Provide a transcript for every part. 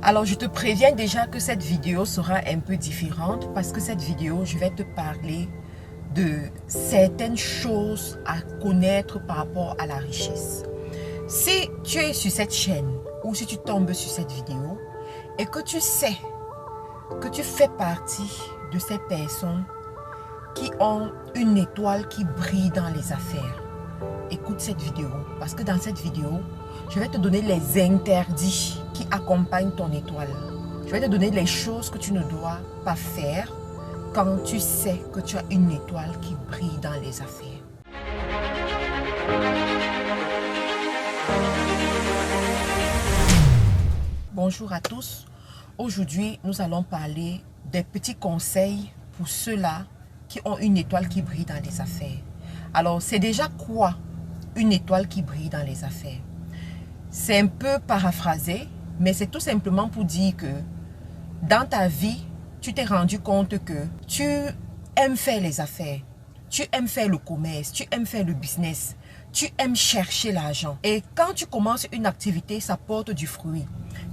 Alors, je te préviens déjà que cette vidéo sera un peu différente parce que cette vidéo, je vais te parler de certaines choses à connaître par rapport à la richesse. Si tu es sur cette chaîne ou si tu tombes sur cette vidéo et que tu sais que tu fais partie de ces personnes qui ont une étoile qui brille dans les affaires, écoute cette vidéo parce que dans cette vidéo, je vais te donner les interdits qui accompagnent ton étoile. Je vais te donner les choses que tu ne dois pas faire quand tu sais que tu as une étoile qui brille dans les affaires. Bonjour à tous. Aujourd'hui, nous allons parler des petits conseils pour ceux-là qui ont une étoile qui brille dans les affaires. Alors, c'est déjà quoi une étoile qui brille dans les affaires? C'est un peu paraphrasé, mais c'est tout simplement pour dire que dans ta vie, tu t'es rendu compte que tu aimes faire les affaires, tu aimes faire le commerce, tu aimes faire le business, tu aimes chercher l'argent. Et quand tu commences une activité, ça porte du fruit.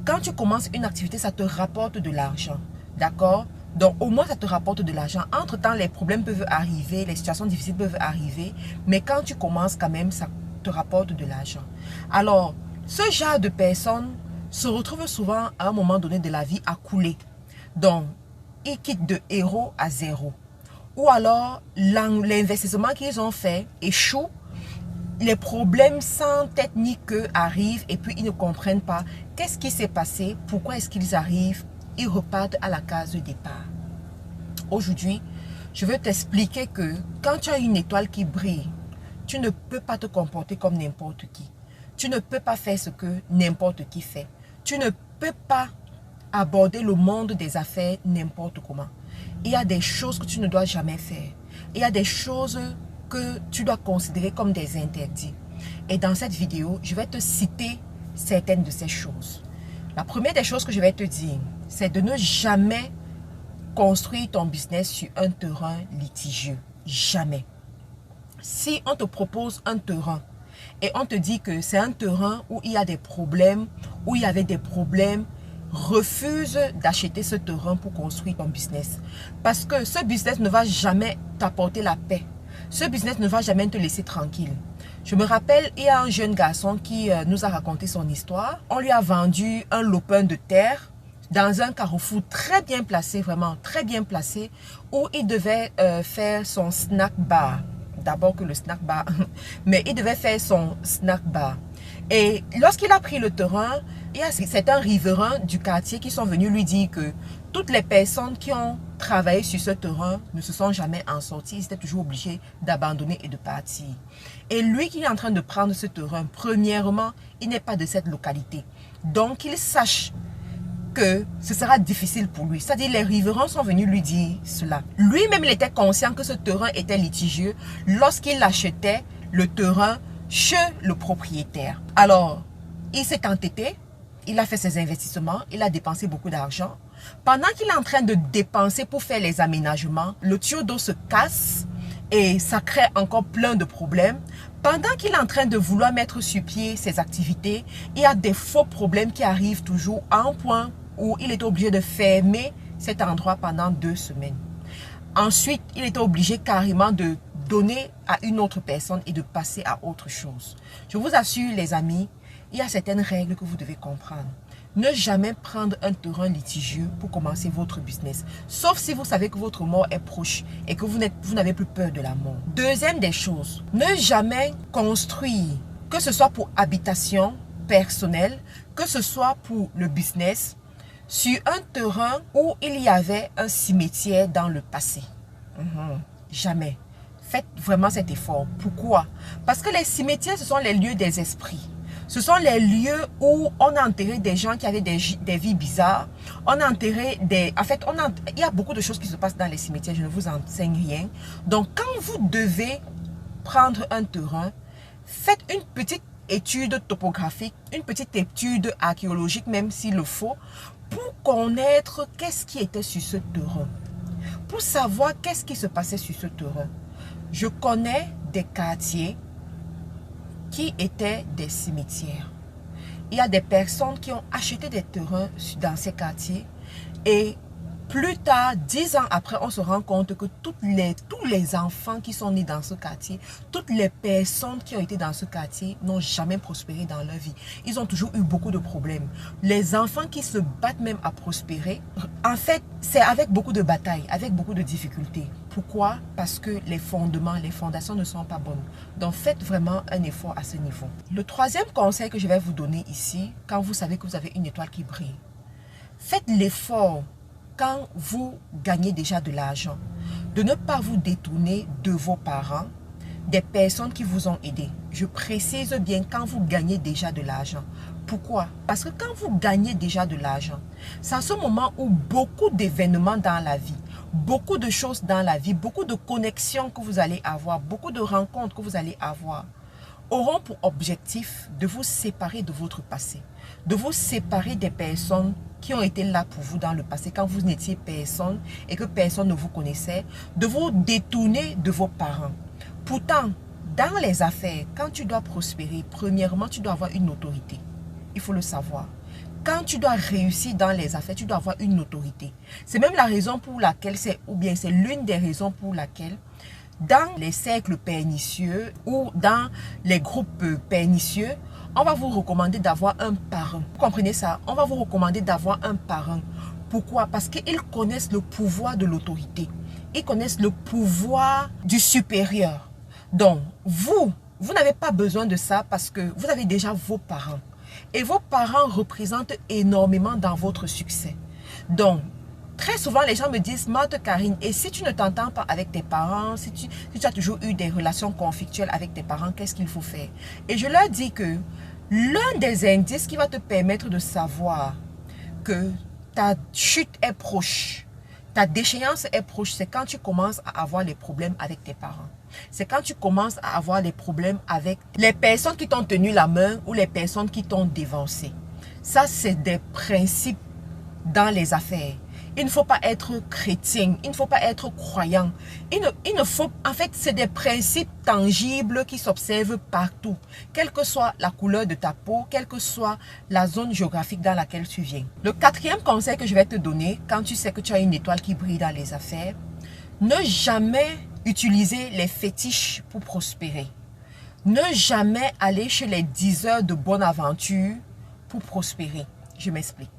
Quand tu commences une activité, ça te rapporte de l'argent. D'accord? Donc, au moins, ça te rapporte de l'argent. Entre-temps, les problèmes peuvent arriver, les situations difficiles peuvent arriver. Mais quand tu commences quand même, ça te rapporte de l'argent. Alors, ce genre de personnes se retrouvent souvent à un moment donné de la vie à couler. Donc, ils quittent de héros à zéro. Ou alors, l'investissement qu'ils ont fait échoue. Les problèmes sans tête ni queue arrivent et puis ils ne comprennent pas qu'est-ce qui s'est passé, pourquoi est-ce qu'ils arrivent. Ils repartent à la case de départ. Aujourd'hui, je veux t'expliquer que quand tu as une étoile qui brille, tu ne peux pas te comporter comme n'importe qui. Tu ne peux pas faire ce que n'importe qui fait. Tu ne peux pas aborder le monde des affaires n'importe comment. Il y a des choses que tu ne dois jamais faire. Il y a des choses que tu dois considérer comme des interdits. Et dans cette vidéo, je vais te citer certaines de ces choses. La première des choses que je vais te dire, c'est de ne jamais construire ton business sur un terrain litigieux. Jamais. Si on te propose un terrain et on te dit que c'est un terrain où il y a des problèmes, où il y avait des problèmes, refuse d'acheter ce terrain pour construire ton business. Parce que ce business ne va jamais t'apporter la paix. Ce business ne va jamais te laisser tranquille. Je me rappelle, il y a un jeune garçon qui nous a raconté son histoire. On lui a vendu un lopin de terre dans un carrefour très bien placé, vraiment très bien placé, où il devait faire son snack bar. D'abord que le snack bar, mais il devait faire son snack bar. Et lorsqu'il a pris le terrain, c'est un riverain du quartier qui sont venus lui dire que toutes les personnes qui ont travaillé sur ce terrain ne se sont jamais en sorties. Ils étaient toujours obligés d'abandonner et de partir. Et lui qui est en train de prendre ce terrain, premièrement, il n'est pas de cette localité. Donc, il sache que ce sera difficile pour lui. C'est-à-dire, les riverains sont venus lui dire cela. Lui-même, il était conscient que ce terrain était litigieux lorsqu'il achetait le terrain chez le propriétaire. Alors, il s'est entêté, il a fait ses investissements, il a dépensé beaucoup d'argent. Pendant qu'il est en train de dépenser pour faire les aménagements, le tuyau d'eau se casse et ça crée encore plein de problèmes. Pendant qu'il est en train de vouloir mettre sur pied ses activités, il y a des faux problèmes qui arrivent toujours à un point où il est obligé de fermer cet endroit pendant 2 semaines. Ensuite, il était obligé carrément de donner à une autre personne et de passer à autre chose. Je vous assure, les amis, il y a certaines règles que vous devez comprendre. Ne jamais prendre un terrain litigieux pour commencer votre business. Sauf si vous savez que votre mort est proche et que vous n'avez plus peur de la mort. Deuxième des choses, ne jamais construire, que ce soit pour habitation personnelle, que ce soit pour le business, sur un terrain où il y avait un cimetière dans le passé. Jamais. Faites vraiment cet effort. Pourquoi? Parce que les cimetières, ce sont les lieux des esprits. Ce sont les lieux où on a enterré des gens qui avaient des vies bizarres. On a enterré des... En fait, il y a beaucoup de choses qui se passent dans les cimetières. Je ne vous enseigne rien. Donc, quand vous devez prendre un terrain, faites une petite étude topographique, une petite étude archéologique, même s'il le faut, pour connaître qu'est-ce qui était sur ce terrain. Pour savoir qu'est-ce qui se passait sur ce terrain. Je connais des quartiers qui étaient des cimetières. il y a des personnes qui ont acheté des terrains dans ces quartiers et plus tard, 10 ans après, on se rend compte que tous les enfants qui sont nés dans ce quartier, toutes les personnes qui ont été dans ce quartier n'ont jamais prospéré dans leur vie. Ils ont toujours eu beaucoup de problèmes. Les enfants qui se battent même à prospérer, en fait, c'est avec beaucoup de batailles, avec beaucoup de difficultés. Pourquoi? Parce que les fondements, les fondations ne sont pas bonnes. Donc, faites vraiment un effort à ce niveau. Le troisième conseil que je vais vous donner ici, quand vous savez que vous avez une étoile qui brille, faites l'effort quand vous gagnez déjà de l'argent, de ne pas vous détourner de vos parents, des personnes qui vous ont aidé. Je précise bien quand vous gagnez déjà de l'argent. Pourquoi? Parce que quand vous gagnez déjà de l'argent, c'est à ce moment où beaucoup d'événements dans la vie, beaucoup de choses dans la vie, beaucoup de connexions que vous allez avoir, beaucoup de rencontres que vous allez avoir, auront pour objectif de vous séparer de votre passé, de vous séparer des personnes qui ont été là pour vous dans le passé, quand vous n'étiez personne et que personne ne vous connaissait, de vous détourner de vos parents. Pourtant, dans les affaires, quand tu dois prospérer, premièrement, tu dois avoir une autorité. Il faut le savoir. Quand tu dois réussir dans les affaires, tu dois avoir une autorité. C'est même la raison pour laquelle, c'est l'une des raisons pour laquelle dans les cercles pernicieux ou dans les groupes pernicieux, on va vous recommander d'avoir un parrain. Vous comprenez ça? On va vous recommander d'avoir un parrain. Pourquoi? Parce qu'ils connaissent le pouvoir de l'autorité. Ils connaissent le pouvoir du supérieur. Donc, vous n'avez pas besoin de ça parce que vous avez déjà vos parents. Et vos parents représentent énormément dans votre succès. Donc, très souvent, les gens me disent, Marthe Karine, et si tu ne t'entends pas avec tes parents, si tu as toujours eu des relations conflictuelles avec tes parents, qu'est-ce qu'il faut faire? Et je leur dis que l'un des indices qui va te permettre de savoir que ta chute est proche, ta déchéance est proche, c'est quand tu commences à avoir les problèmes avec tes parents. C'est quand tu commences à avoir les problèmes avec les personnes qui t'ont tenu la main ou les personnes qui t'ont dévancé. Ça, c'est des principes dans les affaires. Il ne faut pas être chrétien, il ne faut pas être croyant. Il ne faut, en fait, c'est des principes tangibles qui s'observent partout. Quelle que soit la couleur de ta peau, quelle que soit la zone géographique dans laquelle tu viens. Le quatrième conseil que je vais te donner, quand tu sais que tu as une étoile qui brille dans les affaires, ne jamais utiliser les fétiches pour prospérer. Ne jamais aller chez les diseurs de bonne aventure pour prospérer. Je m'explique.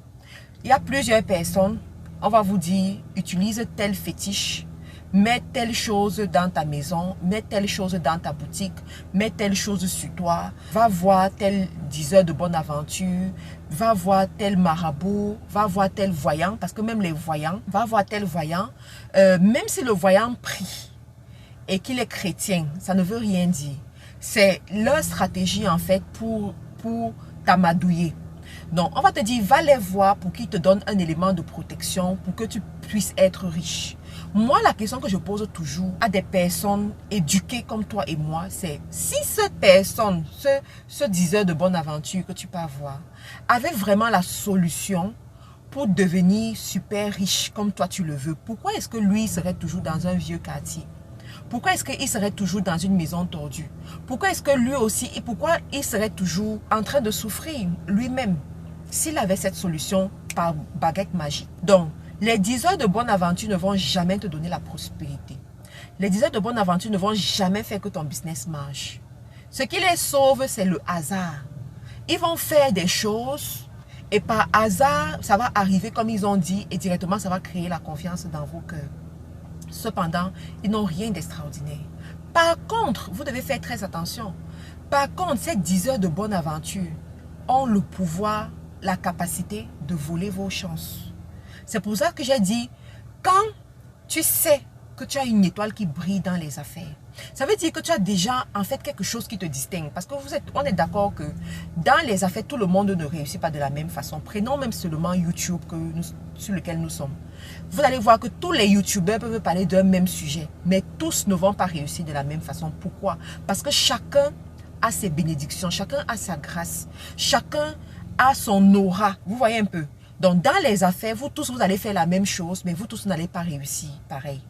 Il y a plusieurs personnes. On va vous dire, utilise tel fétiche, mets telle chose dans ta maison, mets telle chose dans ta boutique, mets telle chose sur toi, va voir tel diseur de bonne aventure, va voir tel marabout, va voir tel voyant, parce que même les voyants, va voir tel voyant, même si le voyant prie et qu'il est chrétien, ça ne veut rien dire. C'est leur stratégie en fait pour t'amadouiller. Donc, on va te dire, va les voir pour qu'ils te donnent un élément de protection pour que tu puisses être riche. Moi, la question que je pose toujours à des personnes éduquées comme toi et moi, c'est si cette personne, ce diseur de bonne aventure que tu peux avoir, avait vraiment la solution pour devenir super riche comme toi tu le veux, pourquoi est-ce que lui serait toujours dans un vieux quartier? Pourquoi est-ce qu'il serait toujours dans une maison tordue? Pourquoi est-ce que lui aussi, et pourquoi il serait toujours en train de souffrir lui-même s'il avait cette solution par baguette magique? Donc, les diseurs de bonne aventure ne vont jamais te donner la prospérité. Les diseurs de bonne aventure ne vont jamais faire que ton business marche. Ce qui les sauve, c'est le hasard. Ils vont faire des choses et par hasard, ça va arriver comme ils ont dit et directement, ça va créer la confiance dans vos cœurs. Cependant, ils n'ont rien d'extraordinaire. Par contre, vous devez faire très attention. Par contre, ces diseurs de bonne aventure ont le pouvoir, la capacité de voler vos chances. C'est pour ça que j'ai dit, quand tu sais que tu as une étoile qui brille dans les affaires, ça veut dire que tu as déjà en fait quelque chose qui te distingue. Parce que on est d'accord que dans les affaires, tout le monde ne réussit pas de la même façon. Prenons même seulement YouTube sur lequel nous sommes. Vous allez voir que tous les YouTubeurs peuvent parler d'un même sujet, mais tous ne vont pas réussir de la même façon. Pourquoi? Parce que chacun a ses bénédictions, chacun a sa grâce, chacun a son aura. Vous voyez un peu? Donc dans les affaires, vous tous, vous allez faire la même chose, mais vous tous n'allez pas réussir pareil.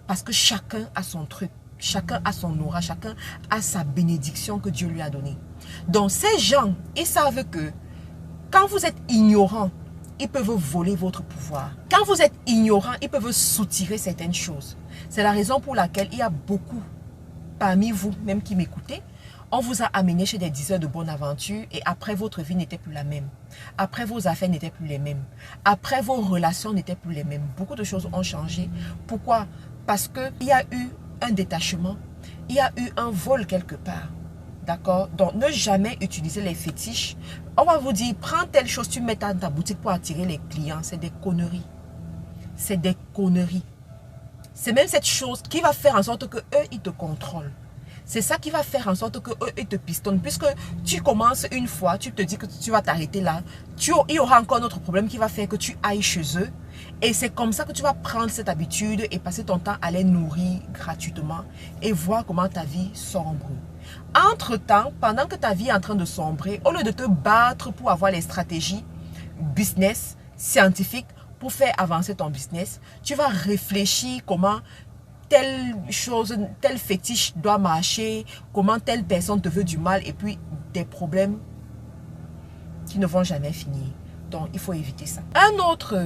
Parce que chacun a son truc, chacun a son aura, chacun a sa bénédiction que Dieu lui a donnée. Donc ces gens, ils savent que Quand vous êtes ignorant, ils peuvent voler votre pouvoir. Quand vous êtes ignorant, ils peuvent soutirer certaines choses. C'est la raison pour laquelle il y a beaucoup parmi vous, même qui m'écoutez, on vous a amené chez des diseurs de bonne aventure et après votre vie n'était plus la même. Après vos affaires n'étaient plus les mêmes. Après vos relations n'étaient plus les mêmes. Beaucoup de choses ont changé. Pourquoi? Parce qu'il y a eu un détachement. Il y a eu un vol quelque part. D'accord? Donc, ne jamais utiliser les fétiches. On va vous dire, prends telle chose, tu mets dans ta boutique pour attirer les clients. C'est des conneries. C'est des conneries. C'est même cette chose qui va faire en sorte que eux, ils te contrôlent. C'est ça qui va faire en sorte que eux, ils te pistonnent. Puisque tu commences une fois, tu te dis que tu vas t'arrêter là. Il y aura encore un autre problème qui va faire que tu ailles chez eux. Et c'est comme ça que tu vas prendre cette habitude et passer ton temps à les nourrir gratuitement et voir comment ta vie sombre. Entre-temps, pendant que ta vie est en train de sombrer, au lieu de te battre pour avoir les stratégies business, scientifiques, pour faire avancer ton business, tu vas réfléchir comment telle chose, tel fétiche doit marcher, comment telle personne te veut du mal et puis des problèmes qui ne vont jamais finir. Donc, il faut éviter ça. Un autre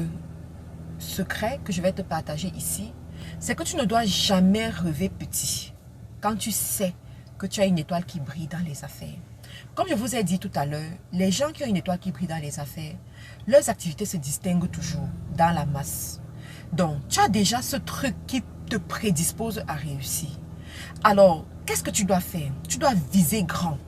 secret que je vais te partager ici, c'est que tu ne dois jamais rêver petit quand tu sais que tu as une étoile qui brille dans les affaires. Comme je vous ai dit tout à l'heure, les gens qui ont une étoile qui brille dans les affaires, leurs activités se distinguent toujours dans la masse. Donc, tu as déjà ce truc qui te prédispose à réussir. Alors, qu'est-ce que tu dois faire? Tu dois viser grand.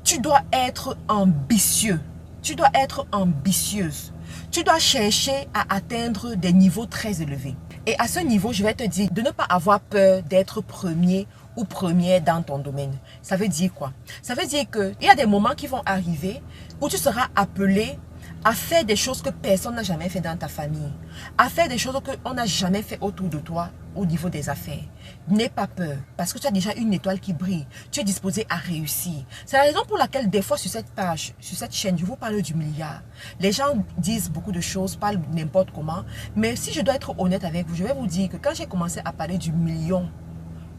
Tu dois être ambitieux. Tu dois être ambitieuse. Tu dois chercher à atteindre des niveaux très élevés. Et à ce niveau, je vais te dire de ne pas avoir peur d'être premier ou première dans ton domaine. Ça veut dire quoi? Ça veut dire qu'il y a des moments qui vont arriver où tu seras appelé à faire des choses que personne n'a jamais fait dans ta famille, à faire des choses qu'on n'a jamais fait autour de toi au niveau des affaires. N'aie pas peur, parce que tu as déjà une étoile qui brille, tu es disposé à réussir. C'est la raison pour laquelle des fois sur cette page, sur cette chaîne, je vous parle du milliard. Les gens disent beaucoup de choses, parlent n'importe comment, mais si je dois être honnête avec vous, je vais vous dire que quand j'ai commencé à parler du million,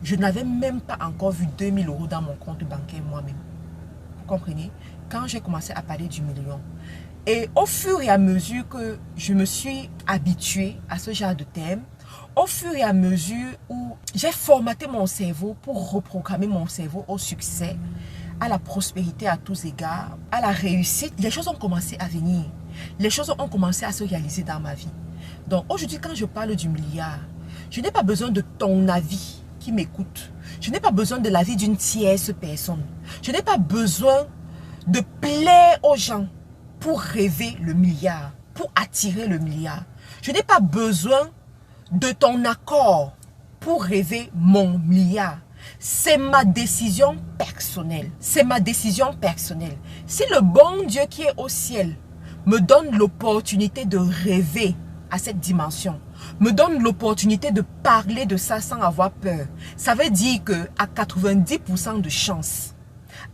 je n'avais même pas encore vu 2000 € dans mon compte bancaire moi-même. Vous comprenez? Quand j'ai commencé à parler du million. Et au fur et à mesure que je me suis habituée à ce genre de thème, au fur et à mesure où j'ai formaté mon cerveau pour reprogrammer mon cerveau au succès, à la prospérité à tous égards, à la réussite, les choses ont commencé à venir. Les choses ont commencé à se réaliser dans ma vie. Donc aujourd'hui, quand je parle du milliard, je n'ai pas besoin de ton avis qui m'écoute. Je n'ai pas besoin de l'avis d'une tierce personne. Je n'ai pas besoin de plaire aux gens pour rêver le milliard, pour attirer le milliard. Je n'ai pas besoin de ton accord pour rêver mon milliard. C'est ma décision personnelle. C'est ma décision personnelle. Si le bon Dieu qui est au ciel me donne l'opportunité de rêver à cette dimension, me donne l'opportunité de parler de ça sans avoir peur, ça veut dire qu'à 90% de chance,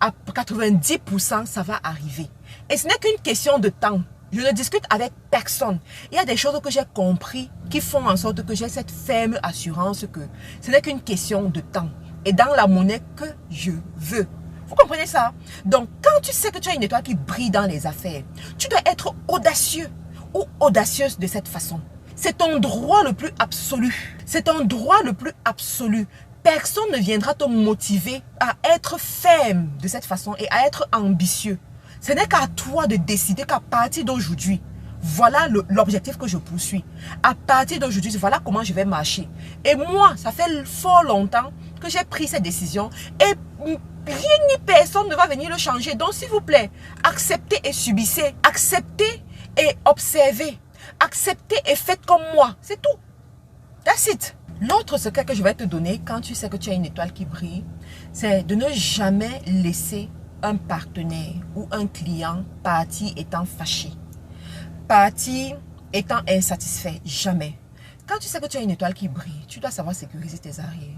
à 90%, ça va arriver. Et ce n'est qu'une question de temps. Je ne discute avec personne. Il y a des choses que j'ai compris qui font en sorte que j'ai cette ferme assurance que ce n'est qu'une question de temps. Et dans la monnaie que je veux. Vous comprenez ça? Donc, quand tu sais que tu as une étoile qui brille dans les affaires, tu dois être audacieux ou audacieuse de cette façon. C'est ton droit le plus absolu. C'est ton droit le plus absolu. Personne ne viendra te motiver à être ferme de cette façon et à être ambitieux. Ce n'est qu'à toi de décider qu'à partir d'aujourd'hui, voilà l'objectif que je poursuis. À partir d'aujourd'hui, voilà comment je vais marcher. Et moi, ça fait fort longtemps que j'ai pris cette décision et rien ni personne ne va venir le changer. Donc, s'il vous plaît, acceptez et subissez. Acceptez et observez. Acceptez et faites comme moi. C'est tout. That's it. L'autre secret que je vais te donner quand tu sais que tu as une étoile qui brille, c'est de ne jamais laisser un partenaire ou un client partir étant fâché, partir étant insatisfait. Jamais. Quand tu sais que tu as une étoile qui brille, tu dois savoir sécuriser tes arrières.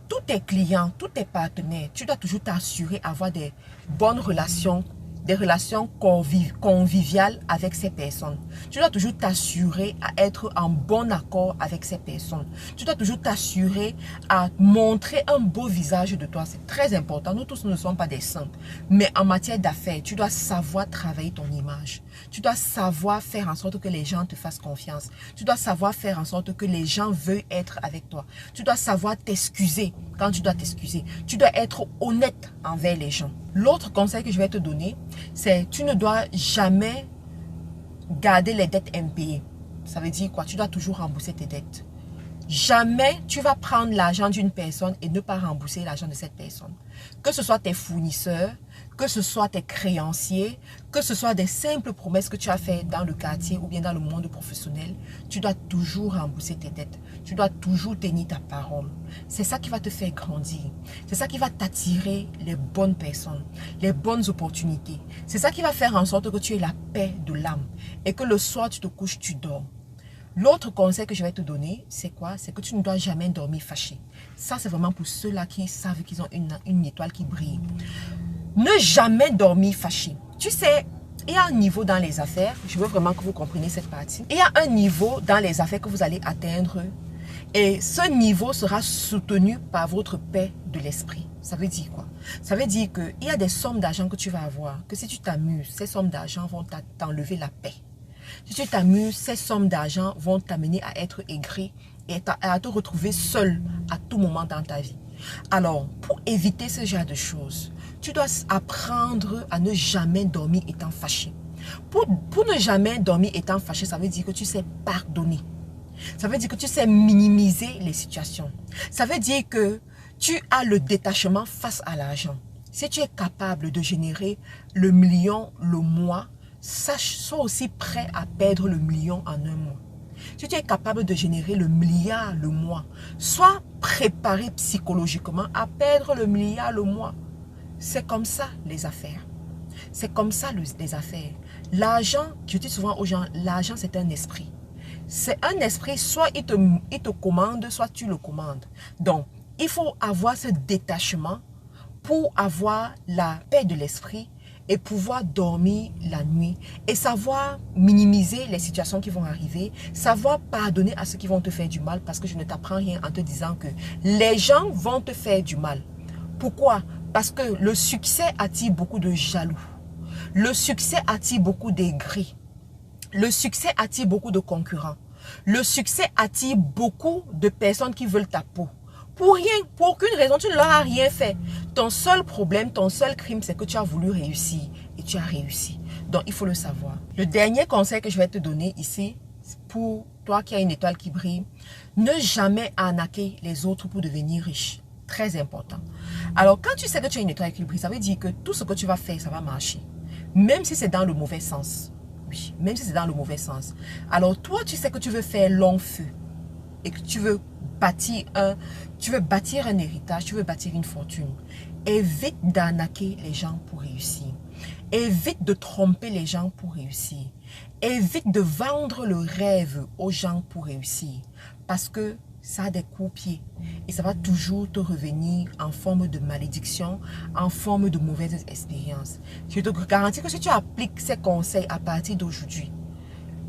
Tous tes clients, tous tes partenaires, tu dois toujours t'assurer d'avoir des bonnes relations des relations conviviales avec ces personnes. Tu dois toujours t'assurer à être en bon accord avec ces personnes. Tu dois toujours t'assurer à montrer un beau visage de toi. C'est très important. Nous tous ne sommes pas des saints. Mais en matière d'affaires, tu dois savoir travailler ton image. Tu dois savoir faire en sorte que les gens te fassent confiance. Tu dois savoir faire en sorte que les gens veuillent être avec toi. Tu dois savoir t'excuser quand tu dois t'excuser. Tu dois être honnête envers les gens. L'autre conseil que je vais te donner, c'est tu ne dois jamais garder les dettes impayées. Ça veut dire quoi? Tu dois toujours rembourser tes dettes. Jamais tu vas prendre l'argent d'une personne et ne pas rembourser l'argent de cette personne. Que ce soit tes fournisseurs, que ce soit tes créanciers, que ce soit des simples promesses que tu as faites dans le quartier ou bien dans le monde professionnel, tu dois toujours rembourser tes dettes. Tu dois toujours tenir ta parole. C'est ça qui va te faire grandir. C'est ça qui va t'attirer les bonnes personnes, les bonnes opportunités. C'est ça qui va faire en sorte que tu aies la paix de l'âme et que le soir tu te couches, tu dors. L'autre conseil que je vais te donner, c'est quoi? C'est que tu ne dois jamais dormir fâché. Ça, c'est vraiment pour ceux-là qui savent qu'ils ont une étoile qui brille. Ne jamais dormir fâché. Tu sais, il y a un niveau dans les affaires, je veux vraiment que vous compreniez cette partie. Il y a un niveau dans les affaires que vous allez atteindre et ce niveau sera soutenu par votre paix de l'esprit. Ça veut dire quoi? Ça veut dire qu'il y a des sommes d'argent que tu vas avoir, que si tu t'amuses, ces sommes d'argent vont t'enlever la paix. Si tu t'amuses, ces sommes d'argent vont t'amener à être aigri et à te retrouver seul à tout moment dans ta vie. Alors, pour éviter ce genre de choses, tu dois apprendre à ne jamais dormir étant fâché. Pour ne jamais dormir étant fâché, ça veut dire que tu sais pardonner. Ça veut dire que tu sais minimiser les situations. Ça veut dire que tu as le détachement face à l'argent. Si tu es capable de générer le million le mois, sois aussi prêt à perdre le million en un mois. Si tu es capable de générer le milliard le mois, sois préparé psychologiquement à perdre le milliard le mois. C'est comme ça les affaires. C'est comme ça les affaires. L'argent, je dis souvent aux gens, l'argent c'est un esprit. C'est un esprit, soit il te commande, soit tu le commandes. Donc, il faut avoir ce détachement pour avoir la paix de l'esprit et pouvoir dormir la nuit et savoir minimiser les situations qui vont arriver, savoir pardonner à ceux qui vont te faire du mal parce que je ne t'apprends rien en te disant que les gens vont te faire du mal. Pourquoi? Parce que le succès attire beaucoup de jaloux. Le succès attire beaucoup d'aigris. Le succès attire beaucoup de concurrents. Le succès attire beaucoup de personnes qui veulent ta peau. Pour rien, pour aucune raison, tu ne leur as rien fait. Ton seul problème, ton seul crime, c'est que tu as voulu réussir et tu as réussi. Donc, il faut le savoir. Le dernier conseil que je vais te donner ici, pour toi qui as une étoile qui brille, ne jamais arnaquer les autres pour devenir riche. Très important. Alors, quand tu sais que tu as une étoile qui brille, ça veut dire que tout ce que tu vas faire, ça va marcher. Même si c'est dans le mauvais sens. Oui, même si c'est dans le mauvais sens. Alors, toi, tu sais que tu veux faire long feu et que tu veux bâtir un héritage, tu veux bâtir une fortune. Évite d'arnaquer les gens pour réussir. Évite de tromper les gens pour réussir. Évite de vendre le rêve aux gens pour réussir. Parce que ça a des coups-pieds. Et ça va toujours te revenir en forme de malédiction, en forme de mauvaises expériences. Je te garantis que si tu appliques ces conseils à partir d'aujourd'hui,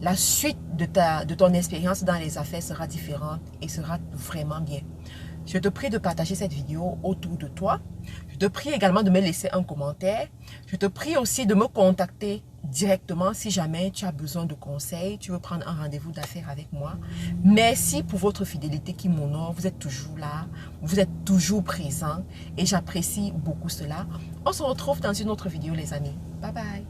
la suite de ton expérience dans les affaires sera différente et sera vraiment bien. Je te prie de partager cette vidéo autour de toi. Je te prie également de me laisser un commentaire. Je te prie aussi de me contacter directement si jamais tu as besoin de conseils, tu veux prendre un rendez-vous d'affaires avec moi. Merci pour votre fidélité qui m'honore. Vous êtes toujours là, vous êtes toujours présent et j'apprécie beaucoup cela. On se retrouve dans une autre vidéo les amis. Bye bye.